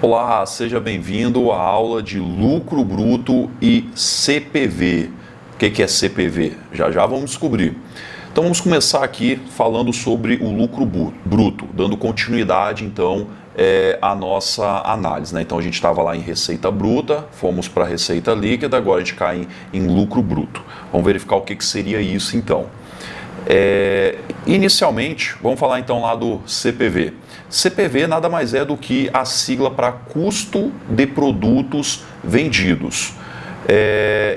Olá, seja bem-vindo à aula de lucro bruto e CPV. O que é CPV? Já já vamos descobrir. Então vamos começar aqui falando sobre o lucro bruto, dando continuidade então à nossa análise, né? Então a gente estava lá em receita bruta, fomos para receita líquida, agora a gente cai em lucro bruto. Vamos verificar o que seria isso então. Inicialmente, vamos falar então lá do CPV. CPV nada mais é do que a sigla para custo de produtos vendidos.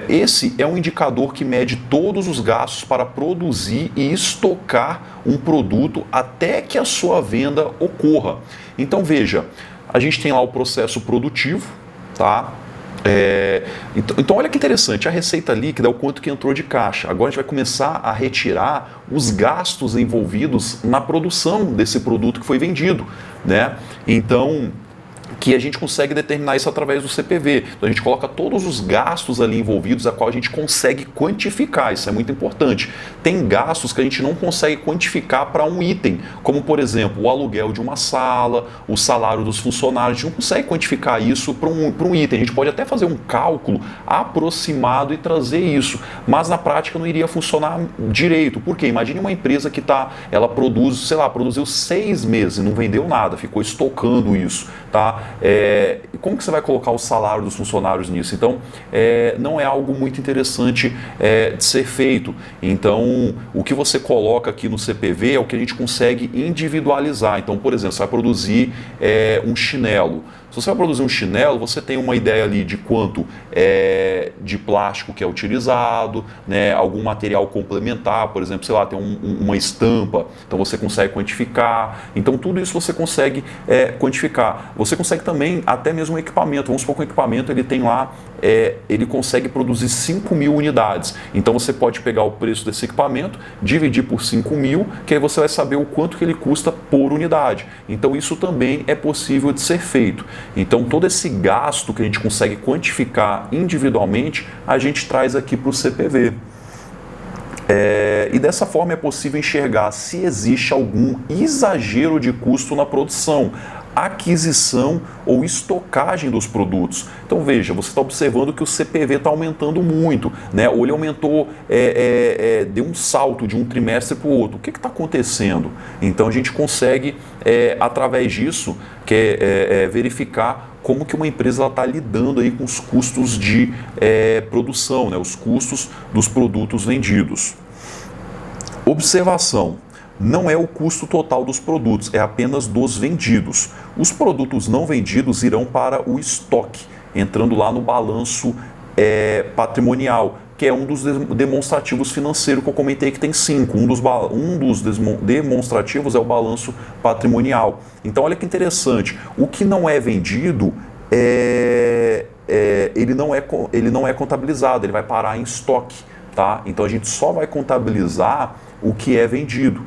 Esse é um indicador que mede todos os gastos para produzir e estocar um produto até que a sua venda ocorra. Então veja, a gente tem lá o processo produtivo, tá? Então olha que interessante, a receita líquida é o quanto que entrou de caixa. Agora a gente vai começar a retirar os gastos envolvidos na produção desse produto que foi vendido, né? Então que a gente consegue determinar isso através do CPV. Então a gente coloca todos os gastos ali envolvidos, a qual a gente consegue quantificar, isso é muito importante. Tem gastos que a gente não consegue quantificar para um item, como por exemplo o aluguel de uma sala, o salário dos funcionários, a gente não consegue quantificar isso para um item. A gente pode até fazer um cálculo aproximado e trazer isso, mas na prática não iria funcionar direito. Por quê? Imagine uma empresa que ela produz, sei lá, produziu 6 meses e não vendeu nada, ficou estocando isso, tá? Como que você vai colocar o salário dos funcionários nisso? Então, não é algo muito interessante de ser feito. Então, o que você coloca aqui no CPV é o que a gente consegue individualizar. Então, por exemplo, você vai produzir um chinelo. Se você vai produzir um chinelo, você tem uma ideia ali de quanto de plástico que é utilizado, né, algum material complementar, por exemplo, sei lá, tem uma estampa, então você consegue quantificar. Então tudo isso você consegue quantificar. Você consegue também até mesmo um equipamento. Vamos supor que o equipamento ele tem lá, ele consegue produzir 5.000 unidades. Então você pode pegar o preço desse equipamento, dividir por 5.000, que aí você vai saber o quanto que ele custa por unidade. Então isso também é possível de ser feito. Então todo esse gasto que a gente consegue quantificar individualmente, a gente traz aqui para o CPV. E dessa forma é possível enxergar se existe algum exagero de custo na produção, aquisição ou estocagem dos produtos. Então veja, você está observando que o CPV está aumentando muito, né? Ou ele aumentou, deu um salto de um trimestre para o outro. O que está acontecendo? Então a gente consegue, através disso, verificar como que uma empresa está lidando aí com os custos de produção, né? Os custos dos produtos vendidos. Observação. Não é o custo total dos produtos, é apenas dos vendidos. Os produtos não vendidos irão para o estoque, entrando lá no balanço patrimonial, que é um dos demonstrativos financeiros que eu comentei que tem 5. Um dos demonstrativos é o balanço patrimonial. Então olha que interessante, o que não é vendido ele não é contabilizado, ele vai parar em estoque. Tá? Então a gente só vai contabilizar o que é vendido.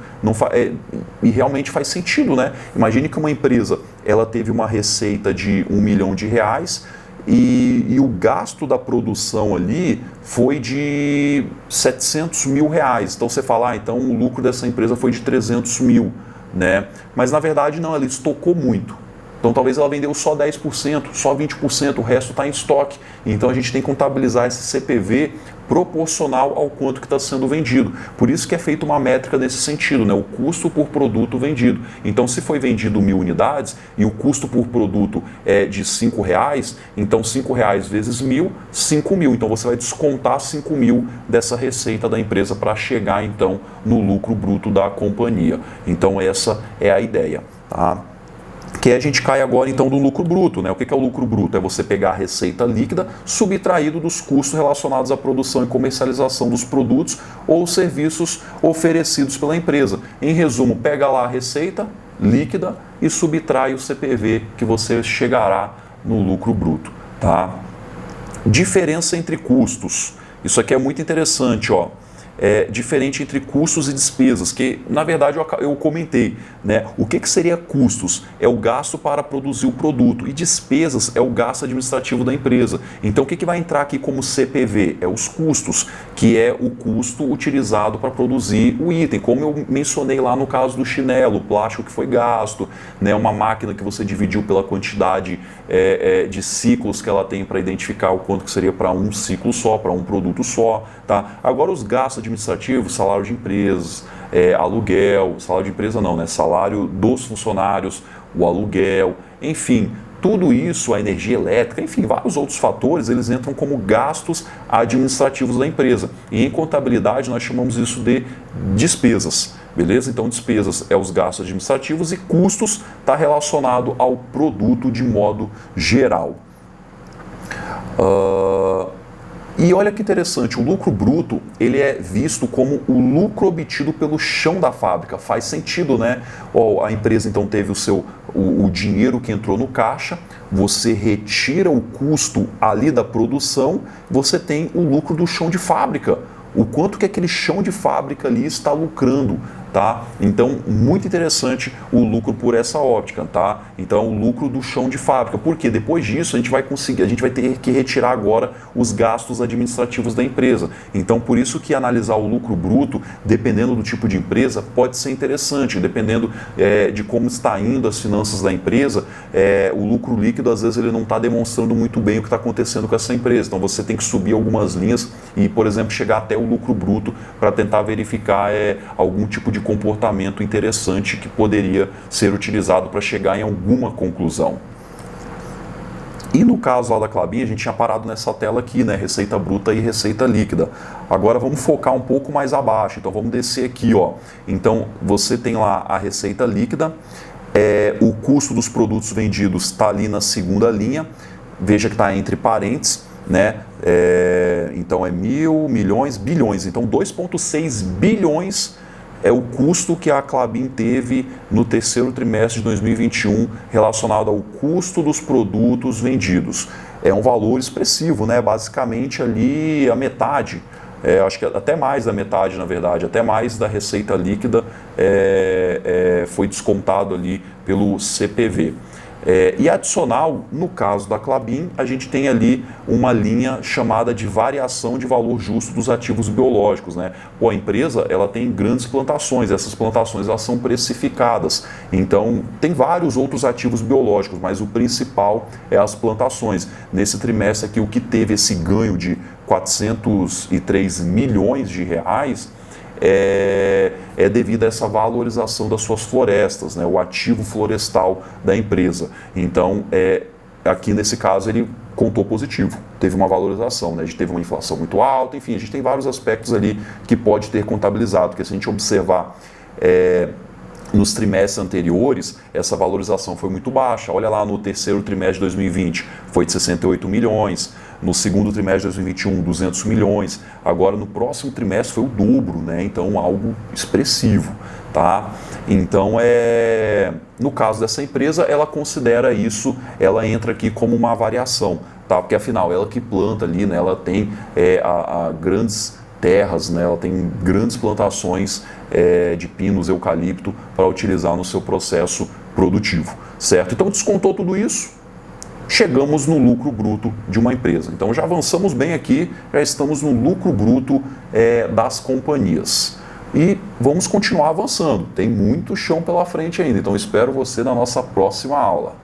E realmente faz sentido, né? Imagine que uma empresa ela teve uma receita de R$1 milhão e o gasto da produção ali foi de R$700 mil. Então você fala, então o lucro dessa empresa foi de 300 mil, né? Mas na verdade não, ela estocou muito. Então talvez ela vendeu só 10%, só 20%, o resto está em estoque. Então a gente tem que contabilizar esse CPV proporcional ao quanto que está sendo vendido. Por isso que é feita uma métrica nesse sentido, né? O custo por produto vendido. Então se foi vendido 1.000 unidades e o custo por produto é de R$5, então R$5 vezes 1.000, 5.000. Então você vai descontar 5.000 dessa receita da empresa para chegar então no lucro bruto da companhia. Então essa é a ideia, tá? Que a gente cai agora então do lucro bruto, né? O que é o lucro bruto? É você pegar a receita líquida subtraído dos custos relacionados à produção e comercialização dos produtos ou serviços oferecidos pela empresa. Em resumo, pega lá a receita líquida e subtrai o CPV que você chegará no lucro bruto, tá? Diferença entre custos. Isso aqui é muito interessante, ó. diferente entre custos e despesas, que na verdade eu comentei, né? O que seria custos? É o gasto para produzir o produto, e despesas é o gasto administrativo da empresa. Então o que vai entrar aqui como CPV? É os custos, que é o custo utilizado para produzir o item, como eu mencionei lá no caso do chinelo, o plástico que foi gasto, né? Uma máquina que você dividiu pela quantidade de ciclos que ela tem para identificar o quanto que seria para um ciclo só, para um produto só, tá? Agora os gastos administrativos, salário de empresas, aluguel, salário de empresa não, né? Salário dos funcionários, o aluguel, enfim, tudo isso, a energia elétrica, enfim, vários outros fatores, eles entram como gastos administrativos da empresa. E em contabilidade nós chamamos isso de despesas. Beleza? Então, despesas é os gastos administrativos e custos está relacionado ao produto de modo geral. E olha que interessante, o lucro bruto ele é visto como o lucro obtido pelo chão da fábrica. Faz sentido, né? A empresa então teve o dinheiro que entrou no caixa, você retira o custo ali da produção, você tem o lucro do chão de fábrica. O quanto que aquele chão de fábrica ali está lucrando, tá? Então, muito interessante o lucro por essa óptica, tá? Então, o lucro do chão de fábrica. Porque depois disso a gente vai ter que retirar agora os gastos administrativos da empresa. Então, por isso que analisar o lucro bruto, dependendo do tipo de empresa, pode ser interessante, dependendo de como está indo as finanças da empresa, o lucro líquido às vezes ele não está demonstrando muito bem o que está acontecendo com essa empresa. Então, você tem que subir algumas linhas e, por exemplo, chegar até o lucro bruto para tentar verificar algum tipo de comportamento interessante que poderia ser utilizado para chegar em alguma conclusão. E no caso lá da Klabin, a gente tinha parado nessa tela aqui, né? Receita bruta e receita líquida. Agora vamos focar um pouco mais abaixo, então vamos descer aqui, ó. Então você tem lá a receita líquida, o custo dos produtos vendidos está ali na segunda linha, veja que está entre parênteses, né? Então é mil, milhões, bilhões. Então 2,6 bilhões é o custo que a Klabin teve no terceiro trimestre de 2021 relacionado ao custo dos produtos vendidos. É um valor expressivo, né? Basicamente ali a metade, acho que até mais da metade, na verdade, até mais da receita líquida foi descontado ali pelo CPV. E adicional, no caso da Klabin, a gente tem ali uma linha chamada de variação de valor justo dos ativos biológicos, né? A empresa ela tem grandes plantações, essas plantações elas são precificadas, então tem vários outros ativos biológicos, mas o principal é as plantações. Nesse trimestre aqui, o que teve esse ganho de 403 milhões de reais é devido a essa valorização das suas florestas, né, o ativo florestal da empresa. Então, aqui nesse caso, ele contou positivo, teve uma valorização, né, a gente teve uma inflação muito alta, enfim, a gente tem vários aspectos ali que pode ter contabilizado, porque se a gente observar nos trimestres anteriores, essa valorização foi muito baixa. Olha lá no terceiro trimestre de 2020, foi de 68 milhões. No segundo trimestre de 2021, 200 milhões. Agora, no próximo trimestre, foi o dobro, né? Então, algo expressivo, tá? Então, no caso dessa empresa, ela considera isso, ela entra aqui como uma variação, tá? Porque, afinal, ela que planta ali, né? Ela tem grandes terras, né? Ela tem grandes plantações de pinos, eucalipto para utilizar no seu processo produtivo, certo? Então descontou tudo isso, chegamos no lucro bruto de uma empresa. Então já avançamos bem aqui, já estamos no lucro bruto das companhias. E vamos continuar avançando, tem muito chão pela frente ainda, então espero você na nossa próxima aula.